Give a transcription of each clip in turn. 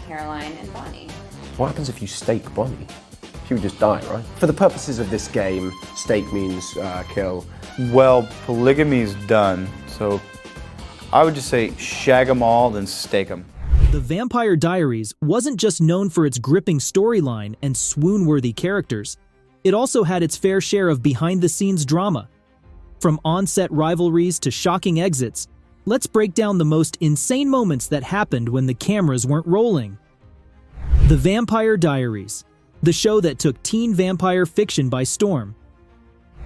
Caroline and Bonnie. What happens if you stake Bonnie? She would just die, right? For the purposes of this game, stake means kill. Well, polygamy's done, so I would just say shag them all, then stake them. The Vampire Diaries wasn't just known for its gripping storyline and swoon-worthy characters. It also had its fair share of behind-the-scenes drama. From on-set rivalries to shocking exits, let's break down the most insane moments that happened when the cameras weren't rolling. The Vampire Diaries, the show that took teen vampire fiction by storm.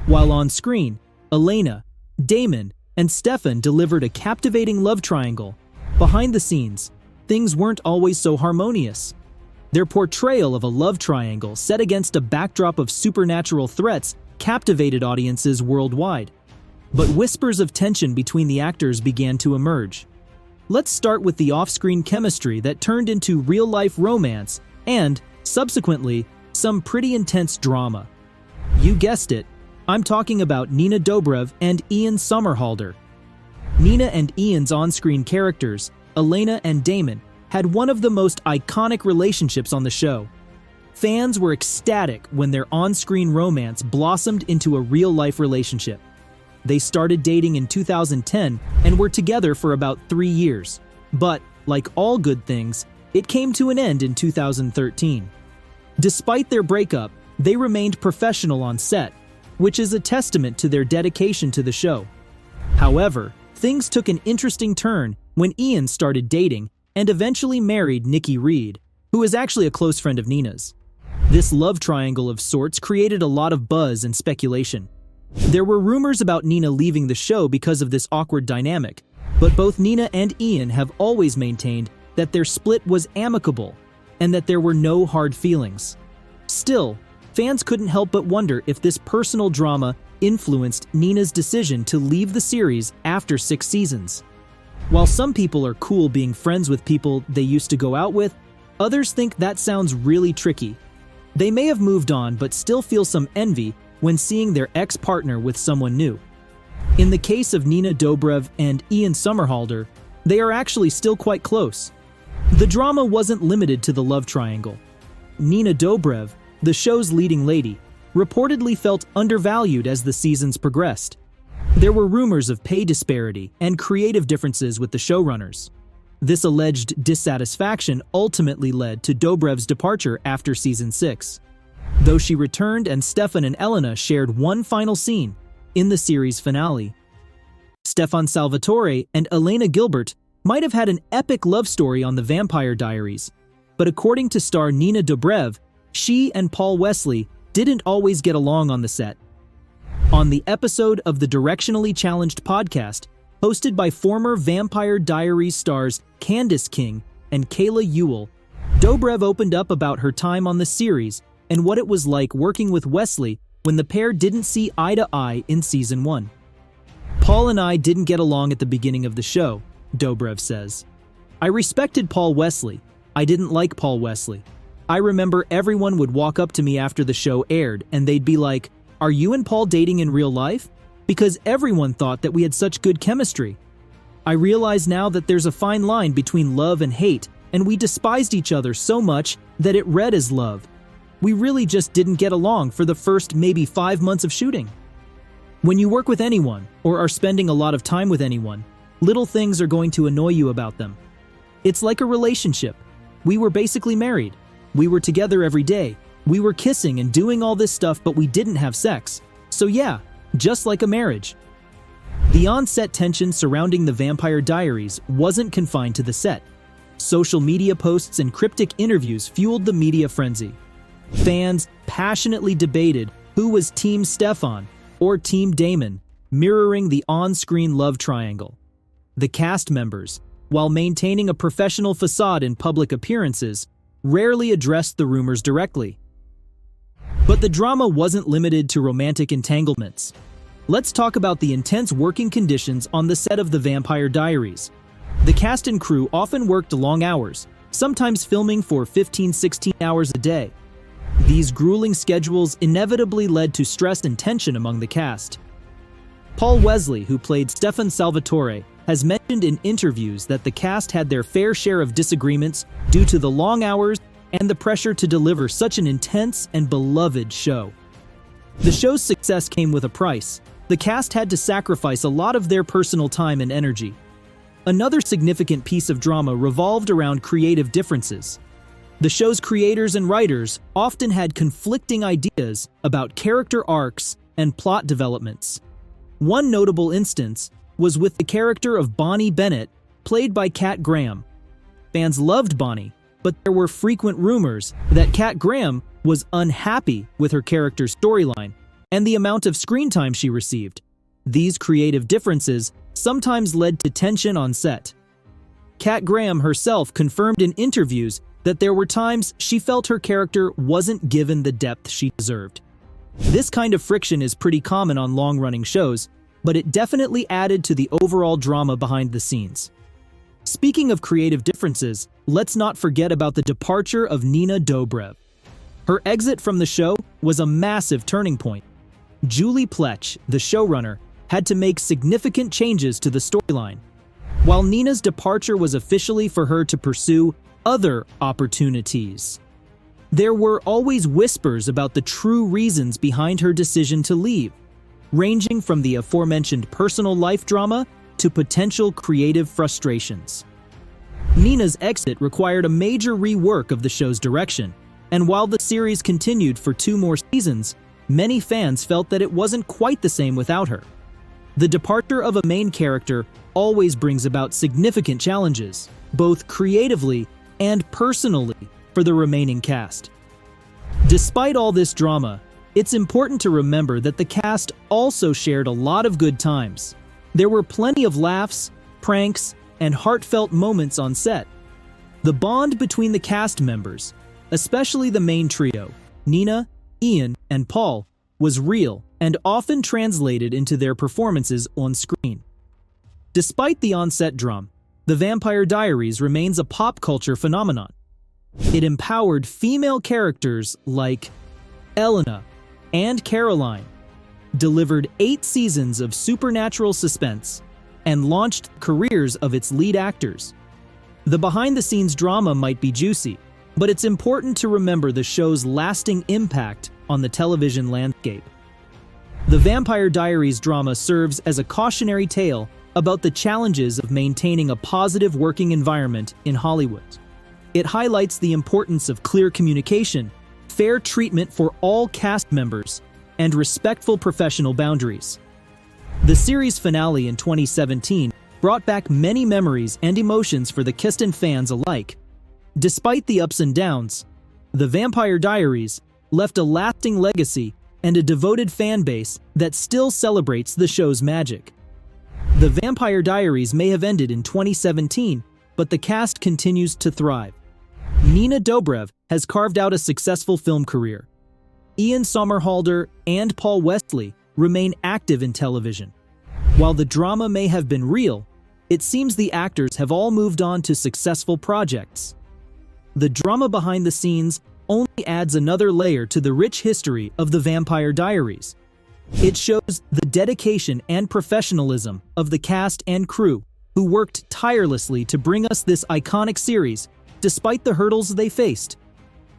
While on screen, Elena, Damon, and Stefan delivered a captivating love triangle. Behind the scenes, things weren't always so harmonious. Their portrayal of a love triangle set against a backdrop of supernatural threats captivated audiences worldwide. But whispers of tension between the actors began to emerge. Let's start with the off-screen chemistry that turned into real-life romance and, subsequently, some pretty intense drama. You guessed it, I'm talking about Nina Dobrev and Ian Somerhalder. Nina and Ian's on-screen characters, Elena and Damon, had one of the most iconic relationships on the show. Fans were ecstatic when their on-screen romance blossomed into a real-life relationship. They started dating in 2010 and were together for about 3 years. But, like all good things, it came to an end in 2013. Despite their breakup, they remained professional on set, which is a testament to their dedication to the show. However, things took an interesting turn when Ian started dating and eventually married Nikki Reed, who is actually a close friend of Nina's. This love triangle of sorts created a lot of buzz and speculation. There were rumors about Nina leaving the show because of this awkward dynamic, but both Nina and Ian have always maintained that their split was amicable and that there were no hard feelings. Still, fans couldn't help but wonder if this personal drama influenced Nina's decision to leave the series after 6 seasons. While some people are cool being friends with people they used to go out with, others think that sounds really tricky. They may have moved on but still feel some envy when seeing their ex-partner with someone new. In the case of Nina Dobrev and Ian Somerhalder, they are actually still quite close. The drama wasn't limited to the love triangle. Nina Dobrev, the show's leading lady, reportedly felt undervalued as the seasons progressed. There were rumors of pay disparity and creative differences with the showrunners. This alleged dissatisfaction ultimately led to Dobrev's departure after season 6. Though she returned and Stefan and Elena shared one final scene in the series finale. Stefan Salvatore and Elena Gilbert might have had an epic love story on the Vampire Diaries, but according to star Nina Dobrev, she and Paul Wesley didn't always get along on the set. On the episode of the Directionally Challenged podcast, hosted by former Vampire Diaries stars Candace King and Kayla Ewell, Dobrev opened up about her time on the series and what it was like working with Wesley when the pair didn't see eye to eye in season 1. Paul and I didn't get along at the beginning of the show, Dobrev says. I respected Paul Wesley. I didn't like Paul Wesley. I remember everyone would walk up to me after the show aired and they'd be like, "Are you and Paul dating in real life?" Because everyone thought that we had such good chemistry. I realize now that there's a fine line between love and hate, and we despised each other so much that it read as love. We really just didn't get along for the first maybe 5 months of shooting. When you work with anyone, or are spending a lot of time with anyone, little things are going to annoy you about them. It's like a relationship. We were basically married. We were together every day. We were kissing and doing all this stuff, but we didn't have sex. So yeah, just like a marriage. The on-set tension surrounding the Vampire Diaries wasn't confined to the set. Social media posts and cryptic interviews fueled the media frenzy. Fans passionately debated who was Team Stefan or Team Damon, mirroring the on-screen love triangle. The cast members, while maintaining a professional facade in public appearances, rarely addressed the rumors directly. But the drama wasn't limited to romantic entanglements. Let's talk about the intense working conditions on the set of the Vampire Diaries. The cast and crew often worked long hours, sometimes filming for 15-16 hours a day. These grueling schedules inevitably led to stress and tension among the cast. Paul Wesley, who played Stefan Salvatore, has mentioned in interviews that the cast had their fair share of disagreements due to the long hours and the pressure to deliver such an intense and beloved show. The show's success came with a price. The cast had to sacrifice a lot of their personal time and energy. Another significant piece of drama revolved around creative differences. The show's creators and writers often had conflicting ideas about character arcs and plot developments. One notable instance was with the character of Bonnie Bennett, played by Kat Graham. Fans loved Bonnie, but there were frequent rumors that Kat Graham was unhappy with her character's storyline and the amount of screen time she received. These creative differences sometimes led to tension on set. Kat Graham herself confirmed in interviews that there were times she felt her character wasn't given the depth she deserved. This kind of friction is pretty common on long-running shows, but it definitely added to the overall drama behind the scenes. Speaking of creative differences, let's not forget about the departure of Nina Dobrev. Her exit from the show was a massive turning point. Julie Plech, the showrunner, had to make significant changes to the storyline. While Nina's departure was officially for her to pursue other opportunities, there were always whispers about the true reasons behind her decision to leave, ranging from the aforementioned personal life drama to potential creative frustrations. Nina's exit required a major rework of the show's direction, and while the series continued for 2 more seasons, many fans felt that it wasn't quite the same without her. The departure of a main character always brings about significant challenges, both creatively and personally, for the remaining cast. Despite all this drama, it's important to remember that the cast also shared a lot of good times. There were plenty of laughs, pranks, and heartfelt moments on set. The bond between the cast members, especially the main trio, Nina, Ian, and Paul, was real and often translated into their performances on screen. Despite the on-set drama, The Vampire Diaries remains a pop culture phenomenon. It empowered female characters like Elena and Caroline, delivered 8 seasons of supernatural suspense, and launched the careers of its lead actors. The behind-the-scenes drama might be juicy, but it's important to remember the show's lasting impact on the television landscape. The Vampire Diaries drama serves as a cautionary tale about the challenges of maintaining a positive working environment in Hollywood. It highlights the importance of clear communication, fair treatment for all cast members, and respectful professional boundaries. The series finale in 2017 brought back many memories and emotions for the Kirsten fans alike. Despite the ups and downs, The Vampire Diaries left a lasting legacy and a devoted fan base that still celebrates the show's magic. The Vampire Diaries may have ended in 2017, but the cast continues to thrive. Nina Dobrev has carved out a successful film career. Ian Somerhalder and Paul Wesley remain active in television. While the drama may have been real, it seems the actors have all moved on to successful projects. The drama behind the scenes only adds another layer to the rich history of The Vampire Diaries. It shows the dedication and professionalism of the cast and crew who worked tirelessly to bring us this iconic series despite the hurdles they faced.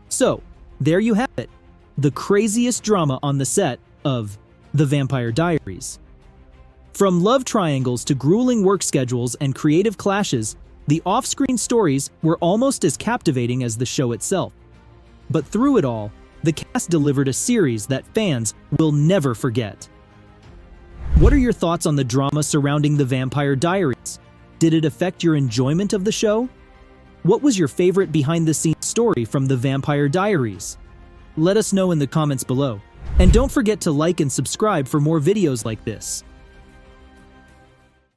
So, there you have it, the craziest drama on the set of The Vampire Diaries. From love triangles to grueling work schedules and creative clashes, the off-screen stories were almost as captivating as the show itself. But through it all, the cast delivered a series that fans will never forget. What are your thoughts on the drama surrounding The Vampire Diaries? Did it affect your enjoyment of the show? What was your favorite behind-the-scenes story from The Vampire Diaries? Let us know in the comments below. And don't forget to like and subscribe for more videos like this.